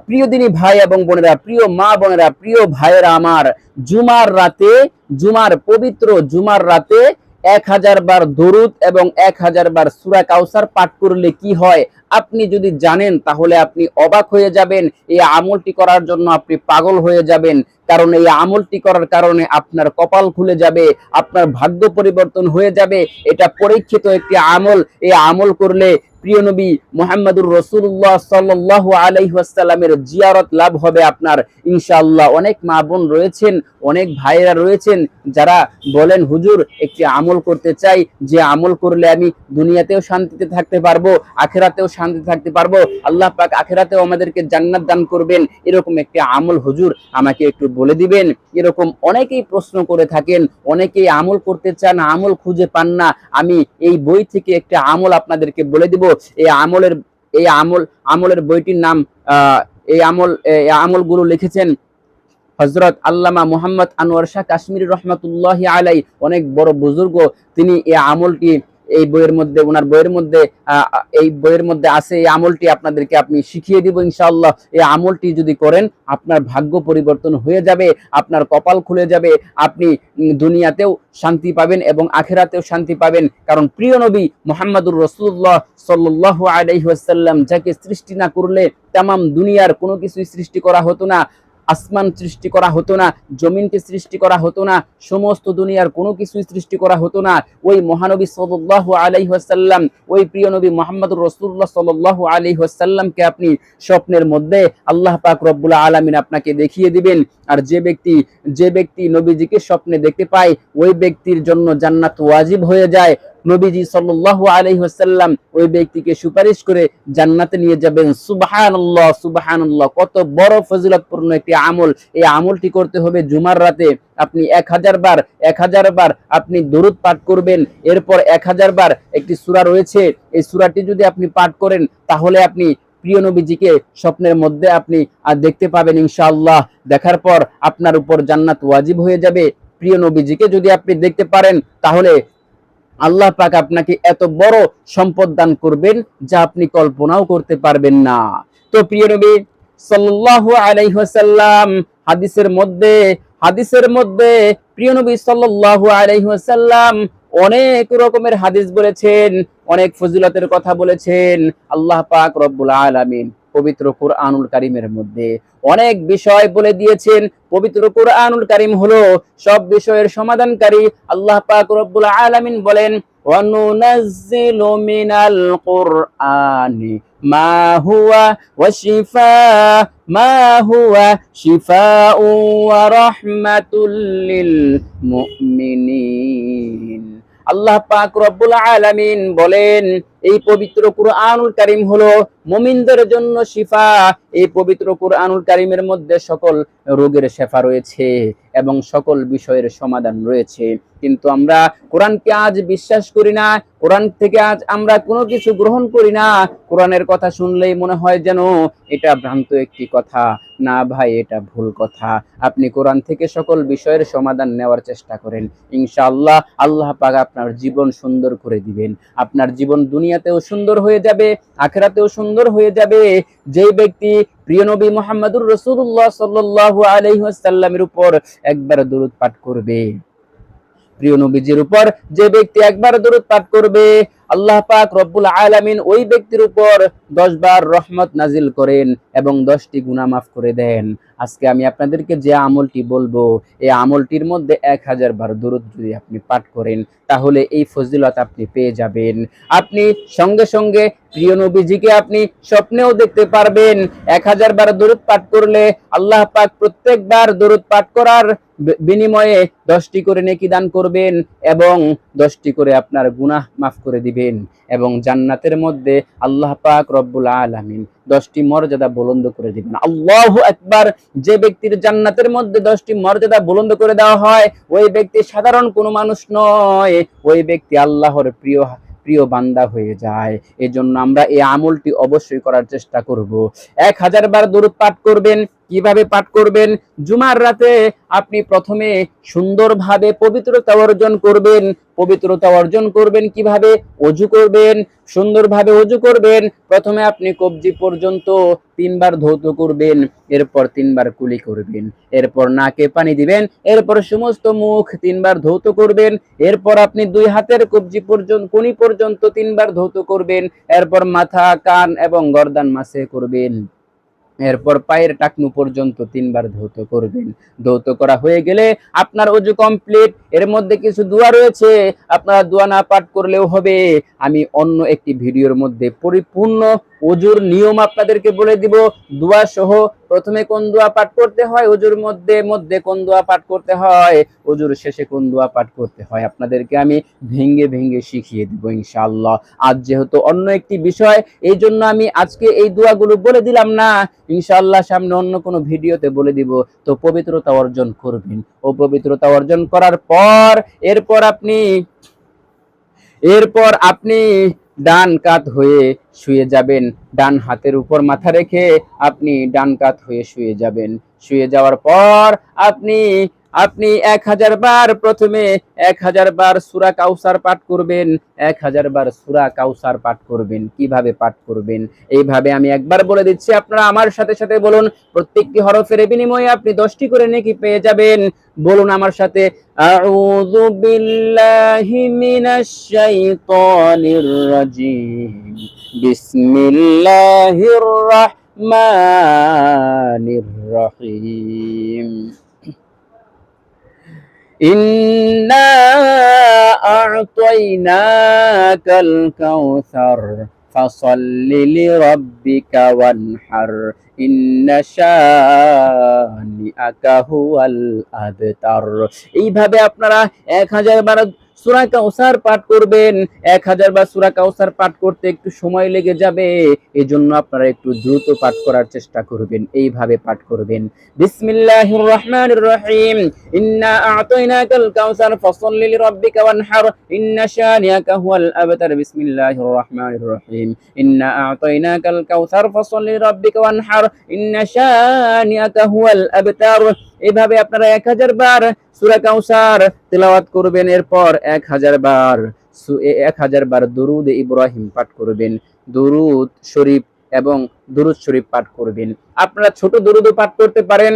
প্রিয় দিনী ভাই এবং বোনেরা, প্রিয় মা বোনেরা, প্রিয় ভাইয়েরা আমার, পবিত্র জুমার রাতে 1000 বার দরুদ এবং 1000 বার সূরা কাউসার পাঠ করলে কি হয় আপনি যদি জানেন তাহলে আপনি অবাক হয়ে যাবেন। এই আমলটি করার জন্য আপনি পাগল হয়ে যাবেন, কারণ এই আমলটি করার কারণে আপনার কপাল খুলে যাবে, আপনার ভাগ্য পরিবর্তন হয়ে যাবে। এটা পরীক্ষিত একটি আমল। এই আমল করলে প্রিয় নবী মুহাম্মদুর রাসূলুল্লাহ সাল্লাল্লাহু আলাইহি ওয়াসাল্লামের জিয়ারত লাভ হবে আপনার ইনশাআল্লাহ। অনেক মা বোন রয়েছেন, অনেক ভাইয়েরা রয়েছেন যারা বলেন, হুজুর একটি আমল করতে চাই, যে আমল করলে আমি দুনিয়াতেও শান্তিতে থাকতে পারবো, আখিরাতেও শান্তি থাকতে পারবো, আল্লাহ পাক আখিরাতেও আমাদেরকে জান্নাত দান করবেন, এরকম একটি আমল হুজুর আমাকে একটু বলে দিবেন। এরকম অনেকেই প্রশ্ন করে থাকেন, অনেকেই আমল করতে চান, আমল খুঁজে পান না। আমি এই বই থেকে একটা আমল আপনাদেরকে বলে দিব। এই আমলের বইটির নাম এই আমলগুলো লিখেছেন হযরত আল্লামা মুহাম্মদ আনোয়ার শাহ কাশ্মীরি রহমাতুল্লাহি আলাই, অনেক বড় বুজুর্গ। তিনি এই আমলটি এই বইয়ের মধ্যে আছে। এই আমলটি আপনাদেরকে আমি শিখিয়ে দিব ইনশাআল্লাহ। এই আমলটি যদি করেন আপনার ভাগ্য পরিবর্তন হয়ে যাবে, আপনার কপাল খুলে যাবে, আপনি দুনিয়াতেও শান্তি পাবেন এবং আখিরাতেও শান্তি পাবেন। কারণ প্রিয় নবী মুহাম্মদুর রাসূলুল্লাহ সাল্লাল্লাহু আলাইহি ওয়াসাল্লাম যাকে সৃষ্টি না করলে তামাম দুনিয়ার কোনো কিছুই সৃষ্টি করা হতো না। আসমান সৃষ্টি করা হতো না, জমিনকে সৃষ্টি করা হতো না, সমস্ত দুনিয়ার কোনো কিছুই সৃষ্টি করা হতো না। ওই মহানবী সাল্লাল্লাহু আলাইহি ওয়াসাল্লাম, ওই প্রিয় নবী মুহাম্মদুর রাসূলুল্লাহ সাল্লাল্লাহু আলাইহি ওয়াসাল্লামকে আপনি স্বপ্নের মধ্যে আল্লাহ পাক রব্বুল আলামিন আপনাকে দেখিয়ে দিবেন। আর যে ব্যক্তি নবীজিকে স্বপ্নে দেখতে পায় ওই ব্যক্তির জন্য জান্নাত ওয়াজিব হয়ে যায়। নবীজি সাল্লাল্লাহু আলাইহি ওয়াসাল্লাম ওই ব্যক্তিকে সুপারিশ করে জান্নাতে নিয়ে যাবেন। সুবহানাল্লাহ, সুবহানাল্লাহ, কত বড় ফজিলতপূর্ণ একটি আমল। এই আমলটি করতে হবে জুমার রাতে। আপনি 1000 বার আপনি দরুদ পাঠ করবেন। এরপর 1000 বার একটি সূরা রয়েছে, এই সূরাটি যদি আপনি পাঠ করেন তাহলে আপনি প্রিয় নবীজিকে স্বপ্নের মধ্যে আপনি দেখতে পাবেন ইনশাআল্লাহ। দেখার পর আপনার উপর জান্নাত ওয়াজিব হয়ে যাবে। প্রিয় নবীজিকে যদি আপনি দেখতে পারেন তাহলে আল্লাহ পাক আপনাকে এত বড় সম্পদ দান করবেন যা আপনি কল্পনাও করতে পারবেন না। তো প্রিয় নবী সাল্লাল্লাহু আলাইহি ওয়াসাল্লাম হাদিসের মধ্যে প্রিয় নবী সাল্লাল্লাহু আলাইহি ওয়াসাল্লাম অনেক রকমের হাদিস বলেছেন, অনেক ফজিলতের কথা বলেছেন। আল্লাহ পাক রব্বুল আলামিন পবিত্র কুরআনুল কারীমের মধ্যে অনেক বিষয় বলে দিয়েছেন। পবিত্র কুরআনুল কারীম হলো সব বিষয়ের সমাধানকারী। আল্লাহ পাক রব্বুল আলামিন বলেন, ওয়া নুনাজ্জিলু মিনাল কুরআনি মা হুয়া শিফাউন ওয়া রাহমাতুল লিল মুমিনিন। আল্লাহ পাক রব্বুল আলামিন বলেন, এই পবিত্র কুরআনুল কারীম হলো মুমিনদের জন্য শিফা। এই পবিত্র কুরআনুল কারীমের মধ্যে সকল রোগের শিফা রয়েছে এবং সকল বিষয়ের সমাধান রয়েছে। কিন্তু আমরা কোরআনকে আজ বিশ্বাস করি না, কোরআন থেকে আজ আমরা কোনো কিছু গ্রহণ করি না। কোরআনের কথা শুনলেই মনে হয় যেন এটা ভ্রান্ত একটি কথা। না ভাই, এটা ভুল কথা। আপনি কোরআন থেকে সকল বিষয়ের সমাধান নেওয়ার চেষ্টা করেন, ইনশাআল্লাহ আল্লাহ পাক আপনার জীবন সুন্দর করে দিবেন। আপনার জীবন দুনিয়াতেও সুন্দর হয়ে যাবে, আখিরাতেও সুন্দর হয়ে যাবে। যেই ব্যক্তি প্রিয় নবী মুহাম্মদুর রাসূলুল্লাহ সাল্লাল্লাহু আলাইহি ওয়াসাল্লামের উপর একবার দরুদ পাঠ করবে, প্রিয় নবীজির উপর যে ব্যক্তি একবার দরুদ পাঠ করবে, আল্লাহ পাক রব্বুল আলামিন ওই ব্যক্তির উপর 10 বার রহমত নাজিল করেন এবং 10টি গুনাহ মাফ করে দেন। আজকে আমি আপনাদেরকে যে আমলটি বলবো, এই আমলটির মধ্যে 1000 বার দরুদ যদি আপনি পাঠ করেন তাহলে এই ফজিলত আপনি পেয়ে যাবেন। আপনি সঙ্গে সঙ্গে প্রিয় নবীজিকে আপনি স্বপ্নেও দেখতে পারবেন। 1000 বার দরুদ পাঠ করলে আল্লাহ পাক প্রত্যেকবার দরুদ পাঠ করার বিনিময়ে 10টি করে নেকি দান করবেন এবং 10টি করে আপনার গুনাহ মাফ করে দিবেন। এবং জান্নাতের মধ্যে আল্লাহ পাক রব্বুল আলামিন 10টি মর্যাদা বুলন্দ করে দিবেন। আল্লাহু আকবার। যে ব্যক্তির জান্নাতের মধ্যে 10টি মর্যাদা বুলন্দ করে দেওয়া হয় ওই ব্যক্তি সাধারণ কোনো মানুষ নয়, ওই ব্যক্তি আল্লাহর প্রিয় বান্দা হয়ে যায়। এজন্য আমরা এই আমলটি অবশ্যই করার চেষ্টা করব। 1000 বার দরুদ পাঠ করবেন, কিভাবে পাঠ করবেন? জুমার রাতে আপনি প্রথমে সুন্দরভাবে পবিত্রতা অর্জন করবেন। পবিত্রতা অর্জন করবেন কিভাবে? অজু করবেন, সুন্দরভাবে অজু করবেন। প্রথমে আপনি কবজি পর্যন্ত 3 বার ধৌত করবেন, এরপর 3 বার কুলি করবেন, এরপর নাকে পানি দিবেন, এরপর সমস্ত মুখ 3 বার ধৌত করবেন, এরপর আপনি 2 হাতের কবজি পর্যন্ত কোনি পর্যন্ত 3 বার ধৌত করবেন, এরপর মাথা, কান এবং গর্দান মাসে করবেন, এরপর পায়ের টাকনু পর্যন্ত 3 বার ধৌত করবেন। ধৌত করা হয়ে গেলে আপনার ওযু কমপ্লিট। এর মধ্যে কিছু দোয়া রয়েছে, আপনারা দোয়া না পাঠ করলেও হবে। আমি অন্য একটি ভিডিওর মধ্যে পরিপূর্ণ ওযুর নিয়ম আপনাদেরকে বলে দিব, দোয়া সহ। প্রথমে কোন দোয়া পাঠ করতে হয়, ওযুর মধ্যে মধ্যে কোন দোয়া পাঠ করতে হয়, ওযুর শেষে কোন দোয়া পাঠ করতে হয়, আপনাদেরকে আমি ভেঙে ভেঙে শিখিয়ে দিব ইনশাআল্লাহ। আজ যেহেতু অন্য একটি বিষয়, এই জন্য আমি আজকে এই দোয়াগুলো বলে দিলাম না, ইনশাআল্লাহ সামনে অন্য কোনো ভিডিওতে বলে দিব। তো পবিত্রতা অর্জন করবেন, ও পবিত্রতা অর্জন করার পর এরপর আপনি ডান কাত হয়ে শুয়ে যাবেন। ডান হাতের উপর মাথা রেখে আপনি ডান কাত হয়ে শুয়ে যাবেন। শুয়ে যাওয়ার পর আপনি আপনি 1000 বার, প্রথমে 1000 বার সূরা কাউসার পাঠ করবেন। 1000 বার সূরা কাউসার পাঠ করবেন। কিভাবে পাঠ করবেন? এইভাবে আমি একবার বলে দিচ্ছি, আপনারা আমার সাথে সাথে বলুন। প্রত্যেকটি হরফের বিনিময়ে আপনি 10টি করে নেকি পেয়ে যাবেন। বলুন আমার সাথে, আউযু বিল্লাহি মিনাশ শাইতানির রাজিম, বিসমিল্লাহির রাহমানির রহিম। ইন্না আ'তাইনাকাল কাউসার ফাসাল্লি লিরাব্বিকা ওয়ানহার, ইন্না শানিআকা হুয়াল আবতার। এইভাবে আপনারা 1000 বার সূরা কাউসার পাঠ করবেন। 1000 বার সূরা কাউসার পাঠ করতে একটু সময় লেগে যাবে, এজন্য আপনারা একটু দ্রুত পাঠ করার চেষ্টা করবেন। এইভাবে পাঠ করবেন, বিসমিল্লাহির রহমানির রহিম, ইন্না আ'তাইনাকাল কাউসার ফাসাল্লি লিরাব্বিকা ওয়ানহার, ইন্না শানিআকা হুয়াল আবতার। বিসমিল্লাহির রহমানির রহিম, ইন্না আ'তাইনাকাল কাউসার ফাসাল্লি লিরাব্বিকা ওয়ানহার, ইন্না শানিআকা হুয়াল আবতার। এইভাবে আপনারা 1000 বার সূরা কাউসার তেলাওয়াত করবেন। এরপর 1000 বার দুরুদ ইব্রাহিম পাঠ করবেন। দুরুদ শরীফ এবং দুরুদ শরীফ পাঠ করবেন। আপনারা ছোট দুরুদও পাঠ করতে পারেন,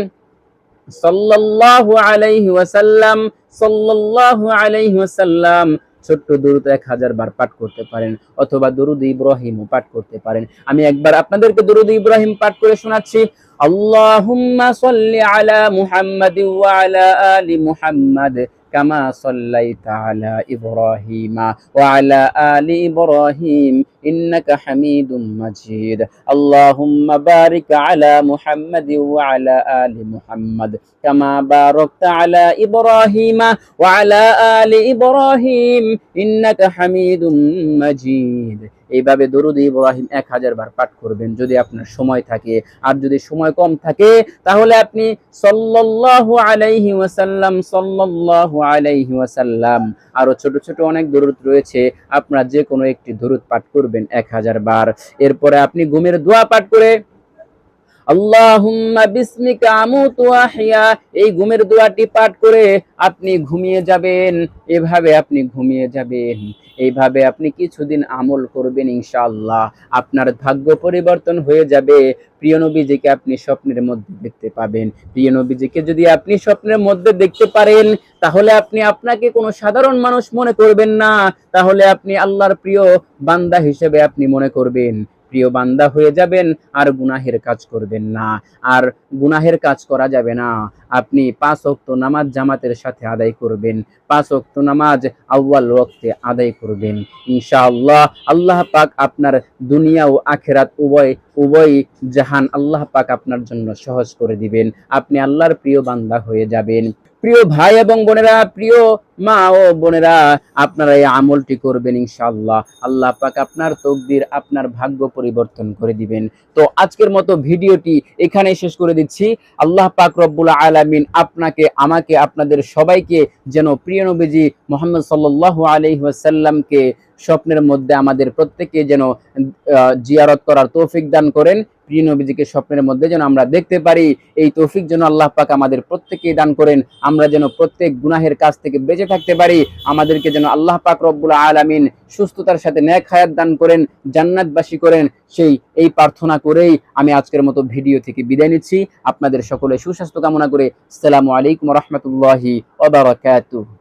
সাল্লাল্লাহু আলাইহি ওয়াসাল্লাম, সাল্লাল্লাহু আলাইহি ওয়াসাল্লাম। ছোট্ট দুরুদ 1000 বার পাঠ করতে পারেন, অথবা দুরুদ ইব্রাহিমও পাঠ করতে পারেন। আমি একবার আপনাদেরকে দুরুদ ইব্রাহিম পাঠ করে শোনাচ্ছি। আল্লাহুম্মা সাল্লি আলা মুহাম্মাদিন ওয়া আলা আলি মুহাম্মাদ কামা সাল্লাইতা আলা ইব্রাহিমা ওয়া আলা আলি ইব্রাহিম ইন্নাকা হামিদুম মাজিদ। আল্লাহুম্মা বারিক আলা মুহাম্মাদিন ওয়া আলা আলি মুহাম্মাদ কামা বারাকতা আলা ইব্রাহিমা ওয়া আলা আলি ইব্রাহিম ইন্নাকা হামিদুম মাজিদ। এইভাবে দরুদ ইব্রাহিম 1000 বার পাঠ করবেন যদি আপনার সময় থাকে। আর যদি সময় কম থাকে তাহলে আপনি সাল্লাল্লাহু আলাইহি ওয়াসাল্লাম, সাল্লাল্লাহু আলাইহি ওয়াসাল্লাম। আরো ছোট ছোট অনেক দরুদ রয়েছে, আপনারা যে কোনো একটি দরুদ পাঠ করবেন 1000 বার। এরপরে আপনি ঘুমের দোয়া পাঠ করে আল্লাহুম্মা বিসমিকা আমুতু ওয়া আহইয়া, এই ঘুমের দোয়াটি পাঠ করে আপনি ঘুমিয়ে যাবেন। এভাবে আপনি ঘুমিয়ে যাবেন। এইভাবে আপনি কিছুদিন আমল করবেন, ইনশাআল্লাহ আপনার ভাগ্য পরিবর্তন হয়ে যাবে। প্রিয় নবীজিকে আপনি স্বপ্নের মধ্যে দেখতে পাবেন। প্রিয় নবীজিকে যদি আপনি স্বপ্নের মধ্যে দেখতে পারেন, তাহলে আপনি আপনাকে কোনো সাধারণ মানুষ মনে করবেন না, তাহলে আপনি আল্লাহর প্রিয় বান্দা হিসেবে আপনি মনে করবেন। প্রিয় বান্দা হয়ে যাবেন, আর গুনাহের কাজ করবেন না। আর গুনাহের কাজ করা যাবে না। আপনি 5 ওয়াক্ত নামাজ জামাতের সাথে আদায় করবেন। 5 ওয়াক্ত নামাজ আউয়াল ওয়াক্তে আদায় করবেন। ইনশাআল্লাহ আল্লাহ পাক আপনার দুনিয়া ও আখিরাত উভয় জাহান আল্লাহ পাক আপনার জন্য সহজ করে দিবেন। আপনি আল্লাহর প্রিয় বান্দা হয়ে যাবেন। প্রিয় ভাই এবং বোনেরা, প্রিয় মা ও বোনেরা, আপনারা এই আমলটি করবেন, ইনশাআল্লাহ আল্লাহ পাক আপনার তকদির, আপনার ভাগ্য পরিবর্তন করে দিবেন। তো আজকের মতো ভিডিওটি এখানেই শেষ করে দিচ্ছি। আল্লাহ পাক রব্বুল আলামিন আপনাকে, আমাকে, আপনাদের সবাইকে যেন প্রিয় নবীজি মুহাম্মদ সাল্লাল্লাহু আলাইহি ওয়াসাল্লামকে স্বপ্নের মধ্যে আমাদের প্রত্যেককে যেন জিয়ারত করার তৌফিক দান করেন। প্রিয় নবীজিকে স্বপ্নের মধ্যে যেন আমরা দেখতে পারি, এই তৌফিক যেন আল্লাহ পাক আমাদের প্রত্যেককে দান করেন। আমরা যেন প্রত্যেক গুনাহের কাছ থেকে বেঁচে থাকতে পারি। আমাদেরকে যেন আল্লাহ পাক রব্বুল আলামিন সুস্থতার সাথে নেক হায়াত দান করেন, জান্নাতবাসী করেন। এই প্রার্থনা করেই আমি আজকের মতো ভিডিও থেকে বিদায় নিচ্ছি। আপনাদের সকলে সুস্বাস্থ্য কামনা করে আসসালামু আলাইকুম ওয়া রাহমাতুল্লাহি ওয়া বারাকাতুহু।